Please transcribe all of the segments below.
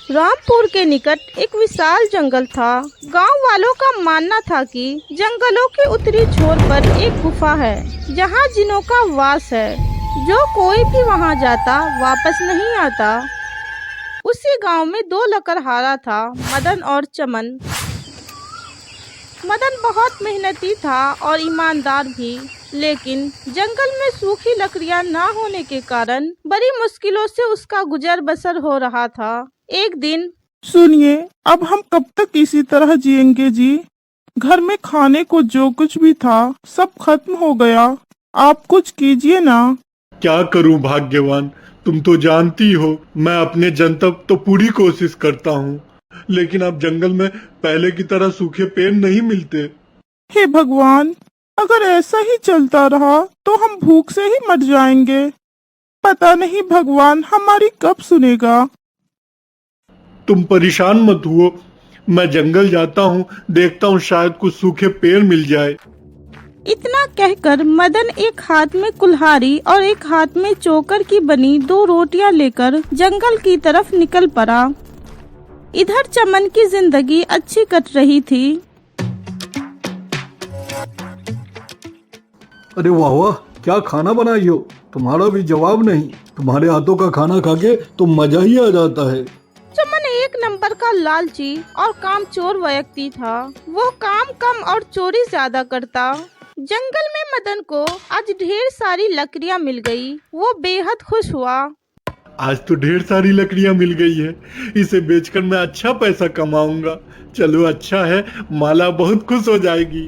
रामपुर के निकट एक विशाल जंगल था। गांव वालों का मानना था कि जंगलों के उत्तरी छोर पर एक गुफा है जहां जिनों का वास है। जो कोई भी वहां जाता वापस नहीं आता। उसी गांव में दो लकड़हारा था, मदन और चमन। मदन बहुत मेहनती था और ईमानदार भी, लेकिन जंगल में सूखी लकड़ियां ना होने के कारण बड़ी मुश्किलों से उसका गुजर बसर हो रहा था। एक दिन, सुनिए, अब हम कब तक इसी तरह जिएंगे जी? घर में खाने को जो कुछ भी था सब खत्म हो गया। आप कुछ कीजिए ना। क्या करूं भाग्यवान, तुम तो जानती हो मैं अपने जनतब तो पूरी कोशिश करता हूं, लेकिन अब जंगल में पहले की तरह सूखे पेड़ नहीं मिलते। हे भगवान, अगर ऐसा ही चलता रहा तो हम भूख से ही मर जाएंगे। पता नहीं भगवान हमारी कब सुनेगा। तुम परेशान मत हुओ, मैं जंगल जाता हूं, देखता हूं शायद कुछ सूखे पेड़ मिल जाए। इतना कहकर मदन एक हाथ में कुल्हाड़ी और एक हाथ में चोकर की बनी 2 रोटियां लेकर जंगल की तरफ निकल पड़ा। इधर चमन की जिंदगी अच्छी कट रही थी। अरे वाह वाह, क्या खाना बनाई हो, तुम्हारा भी जवाब नहीं। तुम्हारे हाथों का खाना खा के तो मजा ही आ जाता है। चमन एक नंबर का लालची और कामचोर व्यक्ति था। वो काम कम और चोरी ज्यादा करता। जंगल में मदन को आज ढेर सारी लकड़ियां मिल गई। वो बेहद खुश हुआ। आज तो ढेर सारी लकड़ियां मिल गई है, इसे बेचकर मैं अच्छा पैसा कमाऊंगा। चलो अच्छा है, माला बहुत खुश हो जाएगी।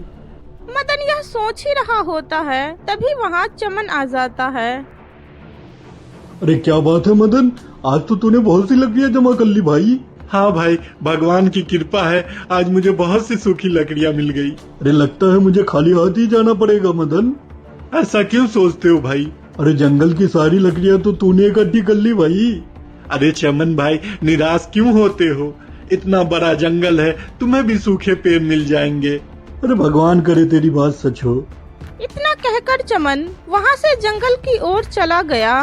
मदन यह सोच ही रहा होता है, तभी वहाँ चमन आ जाता है। अरे क्या बात है मदन, आज तो तूने बहुत सी लकड़ियां जमा कर ली भाई। हाँ भाई, भगवान की कृपा है, आज मुझे बहुत सी सूखी लकड़ियां मिल गई। अरे लगता है मुझे खाली हाथ ही जाना पड़ेगा मदन। ऐसा क्यों सोचते हो भाई? अरे जंगल की सारी लकड़ियां तो तूने इकट्ठी कर ली भाई। अरे चमन भाई, निराश क्यों होते हो? इतना बड़ा जंगल है, तुम्हें भी सूखे पेड़ मिल जाएंगे। अरे भगवान करे तेरी बात सच हो। इतना कहकर चमन वहाँ से जंगल की ओर चला गया।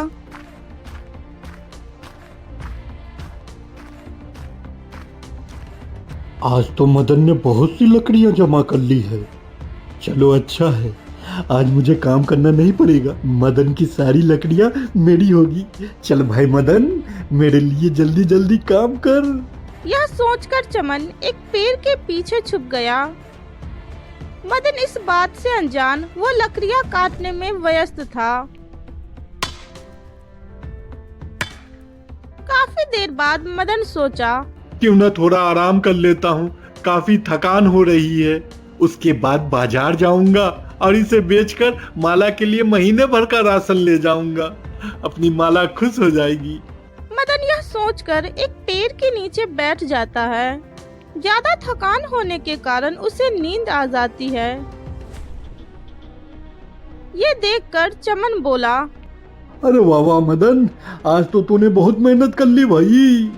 आज तो मदन ने बहुत सी लकड़ियां जमा कर ली है। चलो अच्छा है, आज मुझे काम करना नहीं पड़ेगा। मदन की सारी लकड़ियां मेरी होगी। चल भाई मदन, मेरे लिए जल्दी जल्दी काम कर। यह सोचकर चमन एक पेड़ के पीछे छुप गया। मदन इस बात से अनजान वो लकड़ियां काटने में व्यस्त था। काफी देर बाद मदन सोचा, क्यों न थोड़ा आराम कर लेता हूँ, काफी थकान हो रही है। उसके बाद बाजार जाऊंगा और इसे बेचकर माला के लिए महीने भर का राशन ले जाऊंगा। अपनी माला खुश हो जाएगी। मदन यह सोचकर एक पेड़ के नीचे बैठ जाता है। ज्यादा थकान होने के कारण उसे नींद आ जाती है। ये देखकर चमन बोला, अरे वाह वाह मदन, आज तो तूने बहुत मेहनत कर ली भाई।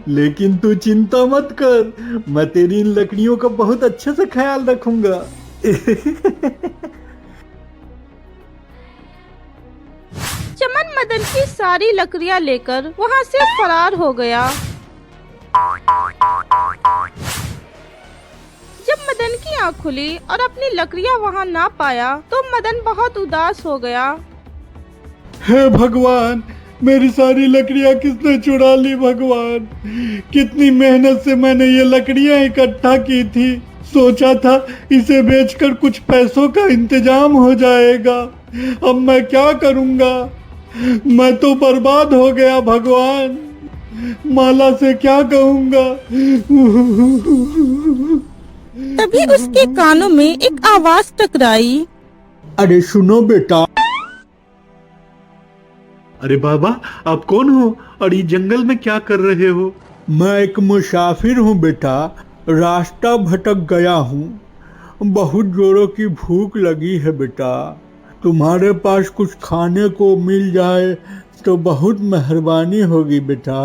लेकिन तू चिंता मत कर, मैं तेरी इन लकड़ियों का बहुत अच्छे से ख्याल रखूंगा। चमन मदन की सारी लकड़ियां लेकर वहाँ से फरार हो गया। जब मदन की आँख खुली और अपनी लकड़ियां वहाँ ना पाया तो मदन बहुत उदास हो गया। हे भगवान, मेरी सारी लकड़ियां किसने चुरा ली भगवान। कितनी मेहनत से मैंने ये लकड़ियां इकट्ठा की थी। सोचा था इसे बेचकर कुछ पैसों का इंतजाम हो जाएगा। अब मैं क्या करूंगा? मैं तो बर्बाद हो गया भगवान। माला से क्या कहूंगा? तभी उसके कानों में एक आवाज टकराई। अरे सुनो बेटा। अरे बाबा, आप कौन हो और ये जंगल में क्या कर रहे हो? मैं एक मुसाफिर हूँ बेटा, रास्ता भटक गया हूँ। बहुत जोरों की भूख लगी है बेटा। तुम्हारे पास कुछ खाने को मिल जाए तो बहुत मेहरबानी होगी बेटा।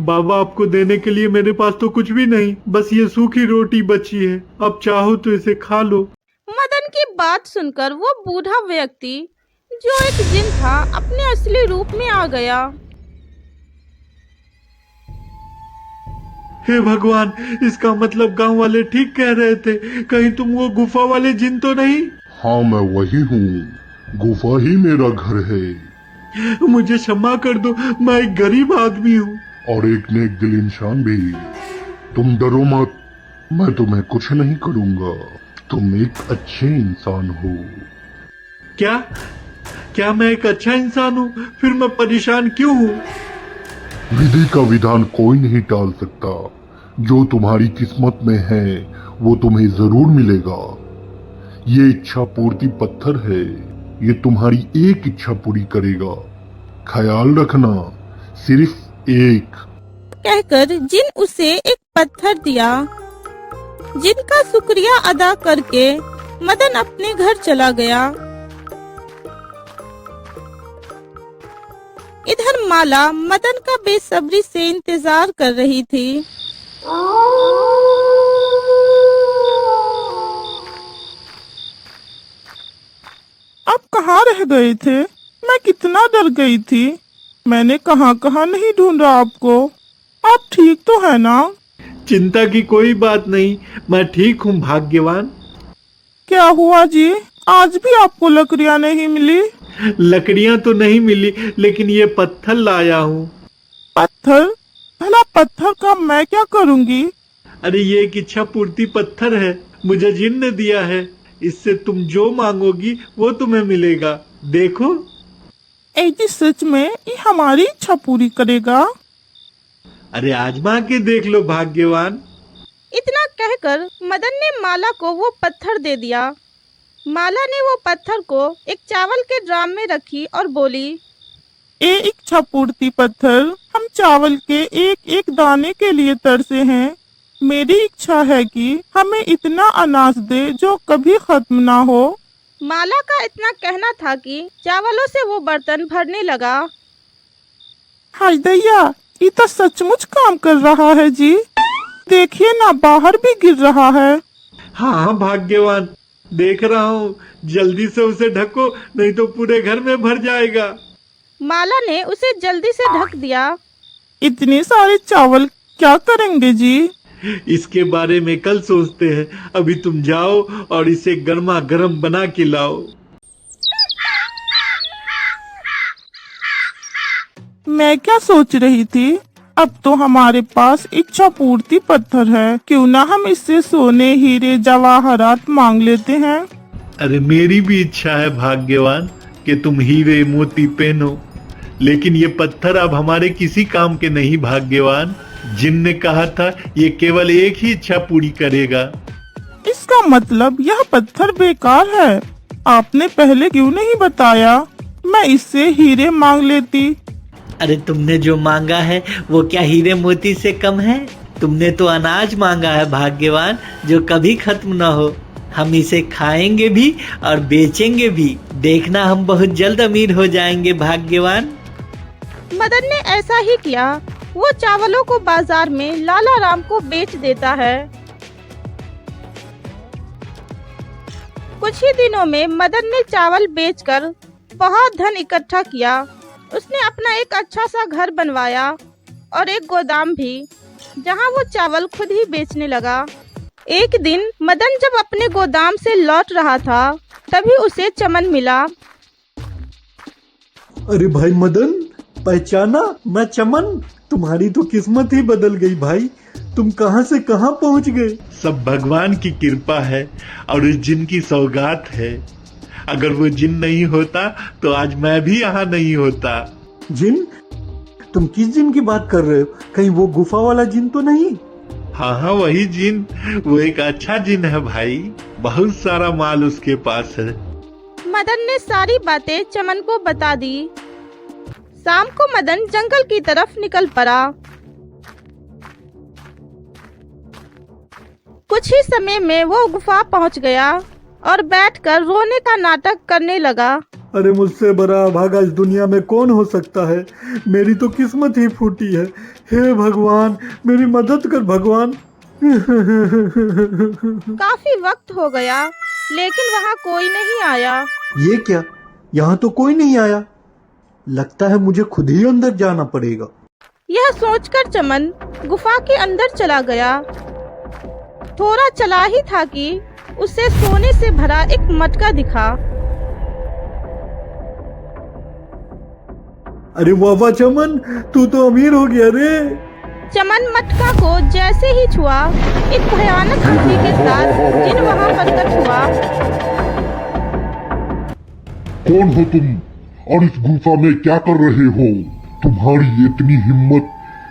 बाबा, आपको देने के लिए मेरे पास तो कुछ भी नहीं, बस ये सूखी रोटी बची है। अब चाहो तो इसे खा लो। मदन की बात सुनकर वो बूढ़ा व्यक्ति जो एक जिन था अपने असली रूप में आ गया। हे भगवान, इसका मतलब गांव वाले ठीक कह रहे थे। कहीं तुम वो गुफा वाले जिन तो नहीं? हाँ, मैं वही हूँ। गुफा ही मेरा घर है। मुझे क्षमा कर दो, मैं एक गरीब आदमी हूँ। और एक नेक दिल इंसान भी। तुम डरो मत, मैं तुम्हें कुछ नहीं करूँगा। तुम एक अच्छे इंसान हो। क्या क्या मैं एक अच्छा इंसान हूँ? फिर मैं परेशान क्यों हूँ? विधि का विधान कोई नहीं टाल सकता। जो तुम्हारी किस्मत में है वो तुम्हें जरूर मिलेगा। ये इच्छा पूर्ति पत्थर है, ये तुम्हारी एक इच्छा पूरी करेगा। ख्याल रखना, सिर्फ एक। कहकर जिन उसे एक पत्थर दिया, जिनका शुक्रिया अदा करके मदन अपने घर चला गया। इधर माला मदन का बेसब्री से इंतजार कर रही थी। आप कहाँ रह गए थे? मैं कितना डर गई थी। मैंने कहाँ कहाँ नहीं ढूंढा आपको। आप ठीक तो है ना? चिंता की कोई बात नहीं, मैं ठीक हूँ भाग्यवान। क्या हुआ जी? आज भी आपको लकड़ियाँ नहीं मिली? लकड़ियाँ तो नहीं मिली, लेकिन ये पत्थर लाया हूँ। पत्थर? भला पत्थर का मैं क्या करूँगी? अरे ये एक इच्छा पूर्ति पत्थर है, मुझे जिन ने दिया है। इससे तुम जो मांगोगी वो तुम्हें मिलेगा। देखो। जी सच में ये हमारी इच्छा पूरी करेगा? अरे आजमा के देख लो भाग्यवान। इतना कहकर मदन ने माला को वो पत्थर दे दिया। माला ने वो पत्थर को एक चावल के ड्राम में रखी और बोली, ये इच्छा पूर्ति पत्थर, हम चावल के एक एक दाने के लिए तरसे हैं। मेरी इच्छा है कि हमें इतना अनाज दे जो कभी खत्म ना हो। माला का इतना कहना था कि चावलों से वो बर्तन भरने लगा। हाय दैया, ये तो सचमुच काम कर रहा है जी। देखिए ना, बाहर भी गिर रहा है। हाँ भाग्यवान, देख रहा हूँ। जल्दी से उसे ढको, नहीं तो पूरे घर में भर जाएगा। माला ने उसे जल्दी से ढक दिया। इतने सारे चावल क्या करेंगे जी? इसके बारे में कल सोचते हैं। अभी तुम जाओ और इसे गर्मा गर्म बना के लाओ। मैं क्या सोच रही थी, अब तो हमारे पास इच्छा पूर्ति पत्थर है, क्यों ना हम इससे सोने हीरे जवाहरात मांग लेते हैं। अरे मेरी भी इच्छा है भाग्यवान कि तुम हीरे मोती पहनो, लेकिन ये पत्थर अब हमारे किसी काम के नहीं भाग्यवान। जिन ने कहा था ये केवल एक ही इच्छा पूरी करेगा। इसका मतलब यह पत्थर बेकार है। आपने पहले क्यों नहीं बताया? मैं इससे हीरे मांग लेती। अरे तुमने जो मांगा है वो क्या हीरे मोती से कम है? तुमने तो अनाज मांगा है भाग्यवान, जो कभी खत्म न हो। हम इसे खाएंगे भी और बेचेंगे भी। देखना, हम बहुत जल्द अमीर हो जाएंगे भाग्यवान। मदन ने ऐसा ही किया। वो चावलों को बाजार में लाला राम को बेच देता है। कुछ ही दिनों में मदन ने चावल बेचकर बहुत धन इकट्ठा किया। उसने अपना एक अच्छा सा घर बनवाया और एक गोदाम भी, जहां वो चावल खुद ही बेचने लगा। एक दिन मदन जब अपने गोदाम से लौट रहा था, तभी उसे चमन मिला। अरे भाई मदन, पहचाना? मैं चमन। तुम्हारी तो किस्मत ही बदल गई भाई। तुम कहां से कहां पहुंच गए? सब भगवान की कृपा है और उस जिन की सौगात है। अगर वो जिन नहीं होता तो आज मैं भी यहाँ नहीं होता। जिन? तुम किस जिन की बात कर रहे हो? कहीं वो गुफा वाला जिन तो नहीं? हाँ हाँ, वही जिन। वो एक अच्छा जिन है भाई, बहुत सारा माल उसके पास है। मदन ने सारी बातें चमन को बता दी। शाम को मदन जंगल की तरफ निकल पड़ा। कुछ ही समय में वो गुफा पहुंच गया और बैठकर रोने का नाटक करने लगा। अरे मुझसे बड़ा अभागा इस दुनिया में कौन हो सकता है? मेरी तो किस्मत ही फूटी है। हे भगवान, मेरी मदद कर भगवान। काफी वक्त हो गया, लेकिन वहाँ कोई नहीं आया। ये क्या? यहाँ तो कोई नहीं आया। लगता है मुझे खुद ही अंदर जाना पड़ेगा। यह सोचकर चमन गुफा के अंदर चला गया। थोड़ा चला ही था कि उसे सोने से भरा एक मटका दिखा। अरे वाह चमन, तू तो अमीर हो गया रे। चमन मटका को जैसे ही छुआ, एक भयानक खुशी के साथ जिन वहां प्रकट हुआ। कौन हो तुम और इस गुफा में क्या कर रहे हो? तुम्हारी इतनी हिम्मत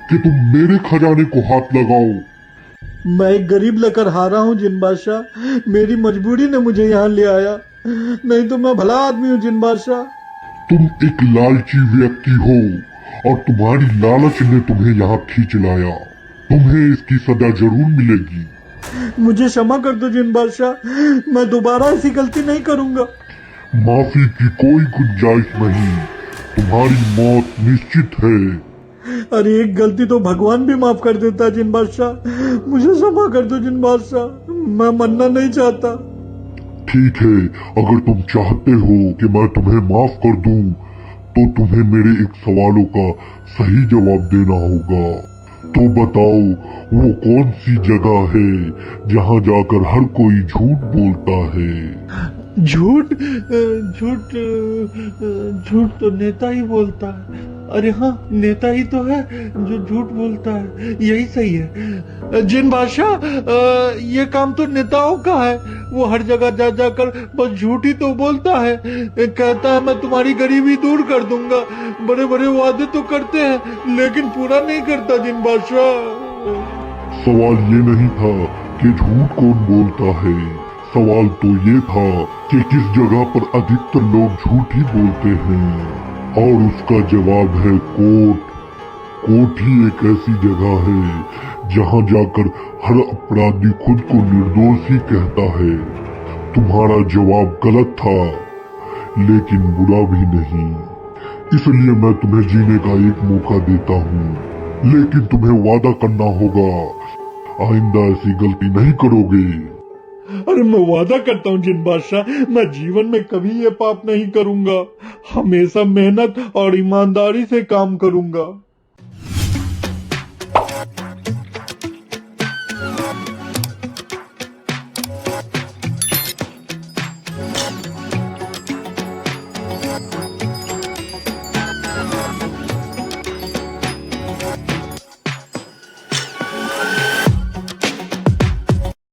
कि तुम मेरे खजाने को हाथ लगाओ। मैं एक गरीब लेकर हारा हूँ जिन बादशाह, मेरी मजबूरी ने मुझे यहाँ ले आया, नहीं तो मैं भला आदमी हूँ जिन बादशाह। तुम एक लालची व्यक्ति हो और तुम्हारी लालच ने तुम्हें यहाँ खींच लाया। तुम्हें इसकी सजा जरूर मिलेगी। मुझे क्षमा कर दो जिन बादशाह, मैं दोबारा ऐसी गलती नहीं करूँगा। माफी की कोई गुंजाइश नहीं, तुम्हारी मौत निश्चित है। अरे एक गलती तो भगवान भी माफ कर देता जिन बादशाह, मुझे क्षमा कर दो जिन बादशाह, मैं मरना नहीं चाहता। ठीक है, अगर तुम चाहते हो कि मैं तुम्हें माफ कर दूं, तो तुम्हें मेरे एक सवालों का सही जवाब देना होगा। तो बताओ, वो कौन सी जगह है जहाँ जाकर हर कोई झूठ बोलता है? झूठ झूठ झूठ तो नेता ही बोलता है। अरे हाँ, नेता ही तो है जो झूठ बोलता है, यही सही है। जिन बादशाह, ये काम तो नेताओं का है। वो हर जगह जा जाकर बस झूठ ही तो बोलता है। कहता है मैं तुम्हारी गरीबी दूर कर दूंगा, बड़े बड़े वादे तो करते हैं लेकिन पूरा नहीं करता जिन बादशाह। सवाल ये नहीं था कि झूठ कौन बोलता है, सवाल तो ये था कि किस जगह पर अधिकतर लोग झूठ ही बोलते हैं, और उसका जवाब है कोर्ट। कोर्ट ही एक ऐसी जगह है जहां जाकर हर अपराधी खुद को निर्दोष ही कहता है। तुम्हारा जवाब गलत था, लेकिन बुरा भी नहीं, इसलिए मैं तुम्हें जीने का एक मौका देता हूँ, लेकिन तुम्हें वादा करना होगा आइंदा ऐसी गलती नहीं करोगे। अरे मैं वादा करता हूँ जिन बादशाह, मैं जीवन में कभी ये पाप नहीं करूंगा, हमेशा मेहनत और ईमानदारी से काम करूंगा।